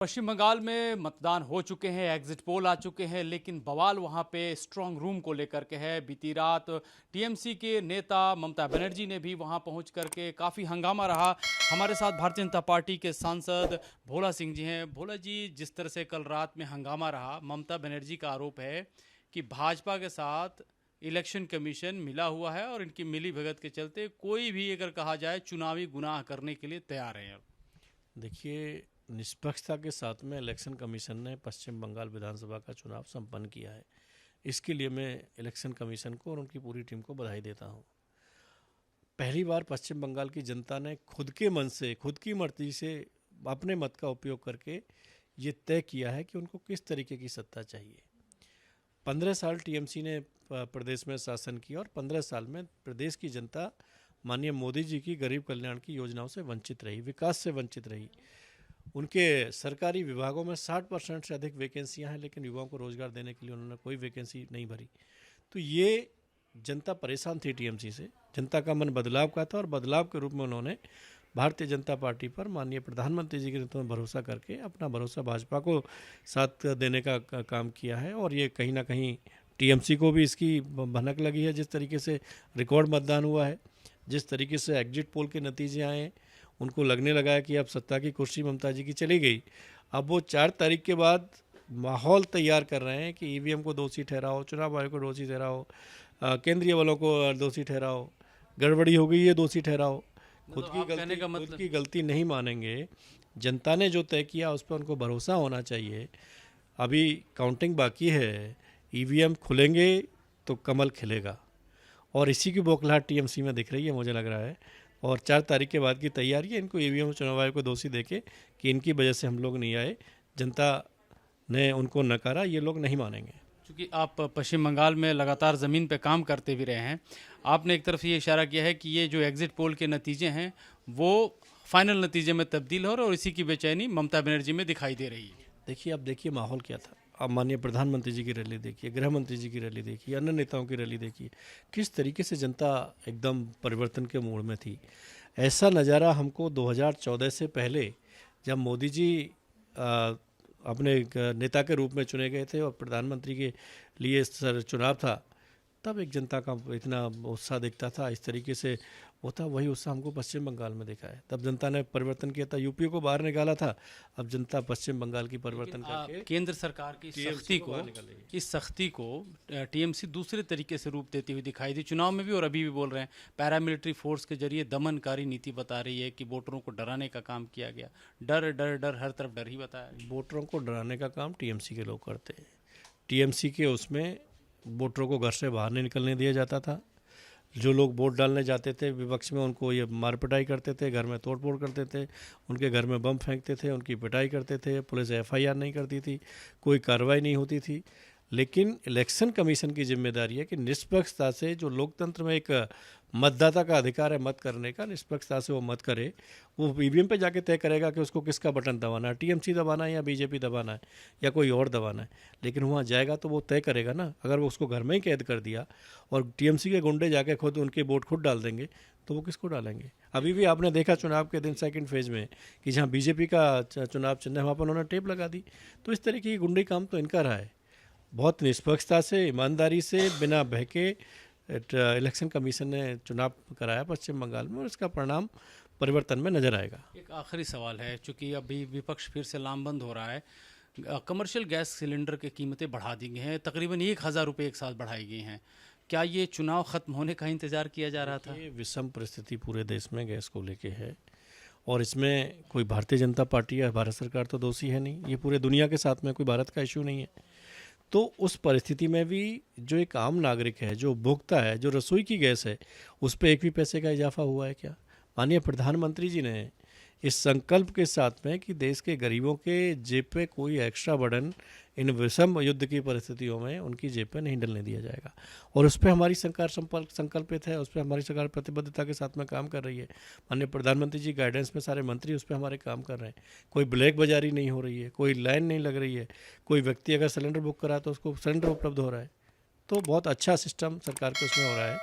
पश्चिम बंगाल में मतदान हो चुके हैं, एग्जिट पोल आ चुके हैं, लेकिन बवाल वहां पे स्ट्रांग रूम को लेकर के है। बीती रात टीएमसी के नेता ममता बनर्जी ने भी वहां पहुंच करके काफ़ी हंगामा रहा। हमारे साथ भारतीय जनता पार्टी के सांसद भोला सिंह जी हैं। भोला जी, जिस तरह से कल रात में हंगामा रहा, ममता बनर्जी का आरोप है कि भाजपा के साथ इलेक्शन कमीशन मिला हुआ है और इनकी मिली भगत के चलते कोई भी अगर कहा जाए चुनावी गुनाह करने के लिए तैयार है। देखिए, निष्पक्षता के साथ में इलेक्शन कमीशन ने पश्चिम बंगाल विधानसभा का चुनाव संपन्न किया है। इसके लिए मैं इलेक्शन कमीशन को और उनकी पूरी टीम को बधाई देता हूं। पहली बार पश्चिम बंगाल की जनता ने खुद के मन से, खुद की मर्जी से अपने मत का उपयोग करके ये तय किया है कि उनको किस तरीके की सत्ता चाहिए। 15 साल टीएमसी ने प्रदेश में शासन किया और 15 साल में प्रदेश की जनता माननीय मोदी जी की गरीब कल्याण की योजनाओं से वंचित रही, विकास से वंचित रही। उनके सरकारी विभागों में 60% से अधिक वैकेंसियां हैं, लेकिन युवाओं को रोजगार देने के लिए उन्होंने कोई वैकेंसी नहीं भरी। तो ये जनता परेशान थी टीएमसी से। जनता का मन बदलाव का था और बदलाव के रूप में उन्होंने भारतीय जनता पार्टी पर माननीय प्रधानमंत्री जी के नेतृत्व में भरोसा करके अपना भरोसा भाजपा को साथ देने का काम किया है। और ये कहीं ना कहीं टीएमसी को भी इसकी भनक लगी है। जिस तरीके से रिकॉर्ड मतदान हुआ है, जिस तरीके से एग्जिट पोल के नतीजे आए, उनको लगने लगा है कि अब सत्ता की कुर्सी ममता जी की चली गई। अब वो 4 तारीख के बाद माहौल तैयार कर रहे हैं कि ईवीएम को दोषी ठहराओ, चुनाव आयोग को दोषी ठहराओ, केंद्रीय बलों को दोषी ठहराओ, गड़बड़ी हो गई है दोषी ठहराओ। खुद की गलती नहीं मानेंगे। जनता ने जो तय किया उस पर उनको भरोसा होना चाहिए। अभी काउंटिंग बाकी है, ईवीएम खुलेंगे तो कमल खिलेगा और इसी की बौखलाहट टीएमसी में दिख रही है, मुझे लग रहा है। और 4 तारीख के बाद की तैयारी है इनको ईवीएम चुनाव आयोग को दोषी देके कि इनकी वजह से हम लोग नहीं आए, जनता ने उनको नकारा, ये लोग नहीं मानेंगे। क्योंकि आप पश्चिम बंगाल में लगातार ज़मीन पे काम करते भी रहे हैं, आपने एक तरफ ये इशारा किया है कि ये जो एग्जिट पोल के नतीजे हैं वो फाइनल नतीजे में तब्दील हो रहे और इसी की बेचैनी ममता बनर्जी में दिखाई दे रही है। देखिए, अब देखिए माहौल क्या था। अब माननीय प्रधानमंत्री जी की रैली देखिए, गृह मंत्री जी की रैली देखिए, अन्य नेताओं की रैली देखिए, किस तरीके से जनता एकदम परिवर्तन के मोड़ में थी। ऐसा नज़ारा हमको 2014 से पहले, जब मोदी जी अपने एक नेता के रूप में चुने गए थे और प्रधानमंत्री के लिए चुनाव था, तब एक जनता का इतना उत्साह दिखता था, इस तरीके से होता, वही उत्साह हमको पश्चिम बंगाल में देखा है। तब जनता ने परिवर्तन किया था, यूपी को बाहर निकाला था, अब जनता पश्चिम बंगाल की परिवर्तन करके केंद्र सरकार की इस सख्ती को टीएमसी दूसरे तरीके से रूप देती हुई दिखाई दी चुनाव में भी और अभी भी बोल रहे हैं। पैरामिलिट्री फोर्स के जरिए दमनकारी नीति बता रही है कि वोटरों को डराने का काम किया गया। डर डर डर, हर तरफ डर ही बताया। वोटरों को डराने का काम टीएमसी के लोग करते हैं। टीएमसी के उसमें वोटरों को घर से बाहर नहीं निकलने दिया जाता था। जो लोग वोट डालने जाते थे विपक्ष में, उनको ये मार पिटाई करते थे, घर में तोड़फोड़ करते थे, उनके घर में बम फेंकते थे, उनकी पिटाई करते थे। पुलिस एफआईआर नहीं करती थी, कोई कार्रवाई नहीं होती थी। लेकिन इलेक्शन कमीशन की जिम्मेदारी है कि निष्पक्षता से, जो लोकतंत्र में एक मतदाता का अधिकार है मत करने का, निष्पक्षता से वो मत करे। वो ईवीएम पे जाके तय करेगा कि उसको किसका बटन दबाना है, टीएमसी दबाना है या बीजेपी दबाना है या कोई और दबाना है। लेकिन वहाँ जाएगा तो वो तय करेगा ना। अगर वो उसको घर में ही कैद कर दिया और टीएमसी के गुंडे जाके खुद उनके वोट खुद डाल देंगे, तो वो किसको डालेंगे। अभी भी आपने देखा चुनाव के दिन सेकंड फेज में कि जहाँ बीजेपी का चुनाव चिन्ह है वहाँ पर उन्होंने टेप लगा दी। तो इस तरीके की गुंडे काम तो इनका रहा है। बहुत निष्पक्षता से, ईमानदारी से, बिना बहके इलेक्शन कमीशन ने चुनाव कराया पश्चिम बंगाल में और इसका परिणाम परिवर्तन में नजर आएगा। एक आखिरी सवाल है, चूंकि अभी विपक्ष फिर से लामबंद हो रहा है, कमर्शियल गैस सिलेंडर की कीमतें बढ़ा दी गई हैं, तकरीबन 1000 रुपये एक साथ बढ़ाई गई हैं। क्या ये चुनाव खत्म होने का इंतजार किया जा रहा था? ये विषम परिस्थिति पूरे देश में गैस को लेके है और इसमें कोई भारतीय जनता पार्टी या भारत सरकार तो दोषी है नहीं। ये पूरे दुनिया के साथ में कोई भारत का इशू नहीं है। तो उस परिस्थिति में भी जो एक आम नागरिक है, जो उपभोक्ता है, जो रसोई की गैस है, उस पर एक भी पैसे का इजाफा हुआ है क्या? माननीय प्रधानमंत्री जी ने इस संकल्प के साथ में कि देश के गरीबों के जेब पे कोई एक्स्ट्रा बर्डन इन विषम युद्ध की परिस्थितियों में उनकी जेब पे नहीं डलने दिया जाएगा और उस पर हमारी सरकार संकल्पित है, उस पर हमारी सरकार प्रतिबद्धता के साथ में काम कर रही है। माननीय प्रधानमंत्री जी गाइडेंस में सारे मंत्री उस पर हमारे काम कर रहे हैं। कोई ब्लैक बाजारी नहीं हो रही है, कोई लाइन नहीं लग रही है, कोई व्यक्ति अगर सिलेंडर बुक करा तो उसको सिलेंडर उपलब्ध हो रहा है। तो बहुत अच्छा सिस्टम सरकार के उसमें हो रहा है।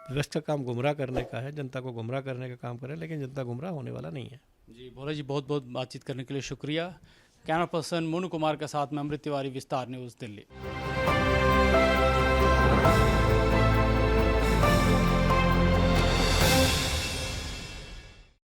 विपक्ष का काम गुमराह करने का है, जनता को गुमराह करने का काम करें, लेकिन जनता गुमराह होने वाला नहीं है। जी भोला जी, बहुत बहुत बातचीत करने के लिए शुक्रिया। कैमरा पर्सन मोनू कुमार के साथ में अमृत तिवारी, विस्तार न्यूज़, दिल्ली।